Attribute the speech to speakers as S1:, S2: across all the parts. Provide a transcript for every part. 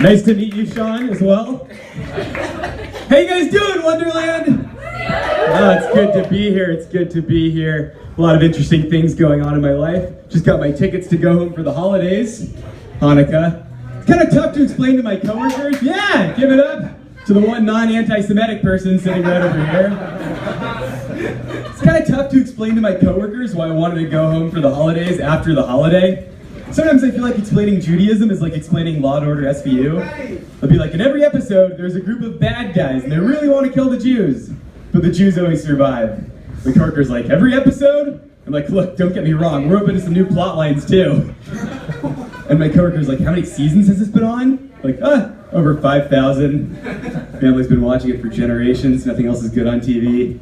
S1: Nice to meet you, Sean, as well. How you guys doing, Wonderland? Oh, it's good to be here. It's good to be here. A lot of interesting things going on in my life. Just got my tickets to go home for the holidays, Hanukkah. It's kind of tough to explain to my coworkers. Yeah, give it up to the one non-anti-Semitic person sitting right over here. It's kind of tough to explain to my coworkers why I wanted to go home for the holidays after the holiday. Sometimes I feel like explaining Judaism is like explaining Law & Order SVU. I'll be like, in every episode, there's a group of bad guys, and they really want to kill the Jews. But the Jews always survive. My coworker's like, every episode? I'm like, look, don't get me wrong, we're open to some new plot lines too. And my coworker's like, how many seasons has this been on? Like, over 5,000. Family's been watching it for generations, nothing else is good on TV.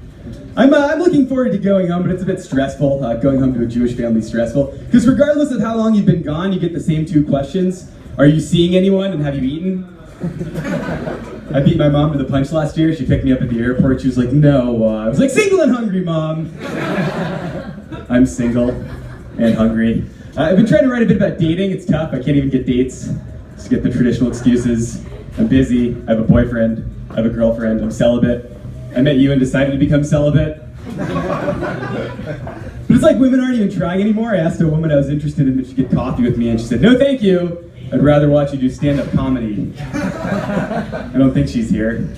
S1: I'm looking forward to going home, but it's a bit stressful. Going home to a Jewish family is stressful. Because regardless of how long you've been gone, you get the same two questions. Are you seeing anyone and have you eaten? I beat my mom to the punch last year. She picked me up at the airport. She was like, no. I was like, single and hungry, Mom. I'm single and hungry. I've been trying to write a bit about dating. It's tough. I can't even get dates. Just get the traditional excuses. I'm busy. I have a boyfriend. I have a girlfriend. I'm celibate. I met you and decided to become celibate. But it's like women aren't even trying anymore. I asked a woman I was interested in if she could coffee with me, and she said, no thank you. I'd rather watch you do stand-up comedy. I don't think she's here.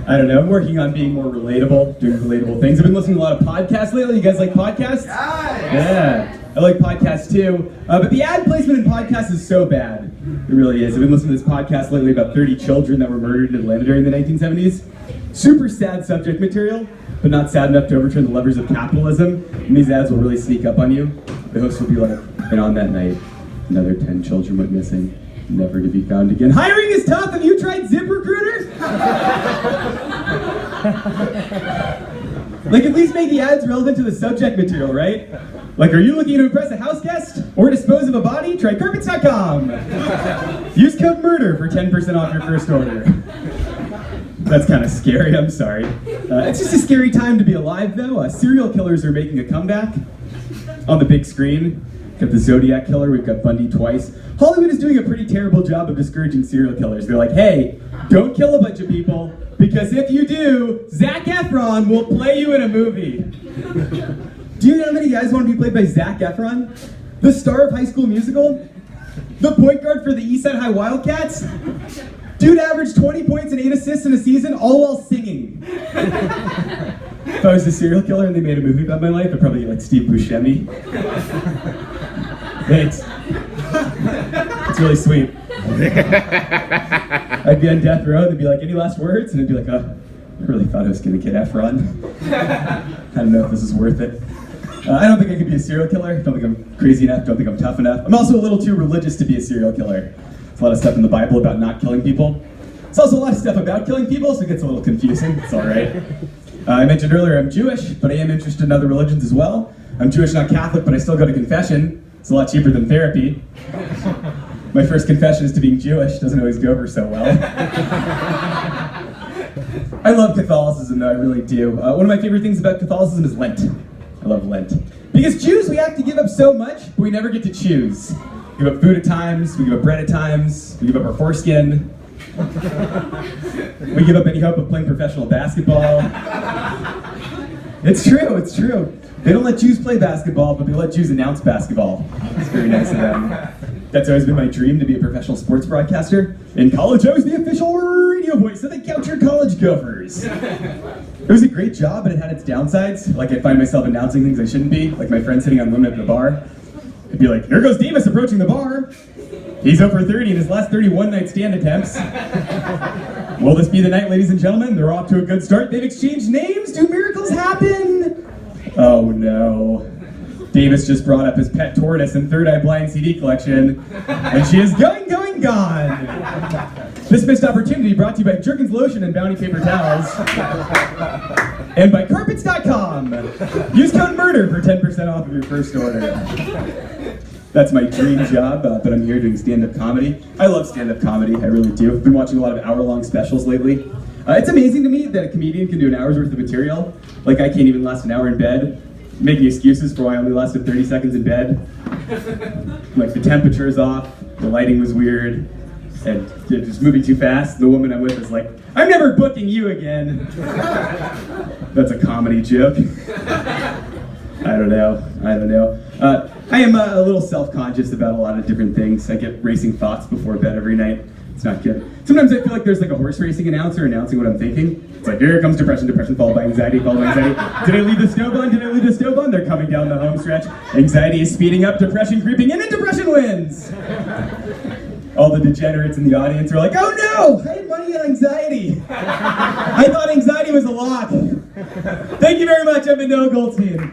S1: I don't know, I'm working on being more relatable, doing relatable things. I've been listening to a lot of podcasts lately. You guys like podcasts? Yeah, I like podcasts too. But the ad placement in podcasts is so bad. It really is. I've been listening to this podcast lately about 30 children that were murdered in Atlanta during the 1970s. Super sad subject material, but not sad enough to overturn the levers of capitalism. And these ads will really sneak up on you. The host will be like, and on that night, another 10 children went missing, never to be found again. Hiring is tough. Have you tried ZipRecruiter? Like, at least make the ads relevant to the subject material, right? Like, are you looking to impress a house guest or dispose of a body? Try carpets.com. Use code MURDER for 10% off your first order. That's kind of scary, I'm sorry. It's just a scary time to be alive, though. Serial killers are making a comeback on the big screen. We've got the Zodiac Killer, we've got Bundy twice. Hollywood is doing a pretty terrible job of discouraging serial killers. They're like, hey, don't kill a bunch of people, because if you do, Zac Efron will play you in a movie. Do you know how many guys want to be played by Zac Efron? The star of High School Musical? The point guard for the Eastside High Wildcats? Dude averaged 20 points and 8 assists in a season, all while singing. If I was a serial killer and they made a movie about my life, I'd probably get like Steve Buscemi. Thanks. It's really sweet. I'd be on death row and they'd be like, any last words? And I'd be like, I really thought I was gonna get Efron. I don't know if this is worth it. I don't think I could be a serial killer. Don't think I'm crazy enough. Don't think I'm tough enough. I'm also a little too religious to be a serial killer. There's a lot of stuff in the Bible about not killing people. There's also a lot of stuff about killing people, so it gets a little confusing. It's all right. I mentioned earlier I'm Jewish, but I am interested in other religions as well. I'm Jewish, not Catholic, but I still go to confession. It's a lot cheaper than therapy. My first confession is to being Jewish. Doesn't always go over so well. I love Catholicism, though, I really do. One of my favorite things about Catholicism is Lent. I love Lent. Because Jews, we have to give up so much, but we never get to choose. We give up food at times, we give up bread at times, we give up our foreskin. We give up any hope of playing professional basketball. It's true, it's true. They don't let Jews play basketball, but they let Jews announce basketball. It's very nice of them. That's always been my dream, to be a professional sports broadcaster. In college, I was the official radio voice of the Goucher College Gophers. It was a great job, but it had its downsides. Like, I'd find myself announcing things I shouldn't be, like my friend sitting on women at the bar. I'd be like, here goes Davis approaching the bar. He's over 30 in his last 31 night stand attempts. Will this be the night, ladies and gentlemen? They're off to a good start. They've exchanged names. Do miracles happen? Oh no. Davis just brought up his pet tortoise and Third Eye Blind CD collection, and she is going, gone. This missed opportunity brought to you by Jergens Lotion and Bounty Paper Towels. And by carpets.com. Use code MURDER for 10% off of your first order. That's my dream job, but I'm here doing stand-up comedy. I love stand-up comedy, I really do. I've been watching a lot of hour-long specials lately. It's amazing to me that a comedian can do an hour's worth of material. Like, I can't even last an hour in bed, making excuses for why I only lasted 30 seconds in bed. Like the temperature is off, the lighting was weird, and just moving too fast. The woman I'm with is like, I'm never booking you again. That's a comedy joke. I don't know. I am a little self-conscious about a lot of different things. I get racing thoughts before bed every night. It's not good. Sometimes I feel like there's like a horse racing announcer announcing what I'm thinking. It's like, here comes depression, followed by anxiety, Did I leave the stove on? They're coming down the home stretch. Anxiety is speeding up, depression creeping in, and depression wins! All the degenerates in the audience are like, oh no! I had money on anxiety! I thought anxiety was a lock! Thank you very much, I've been Goldstein.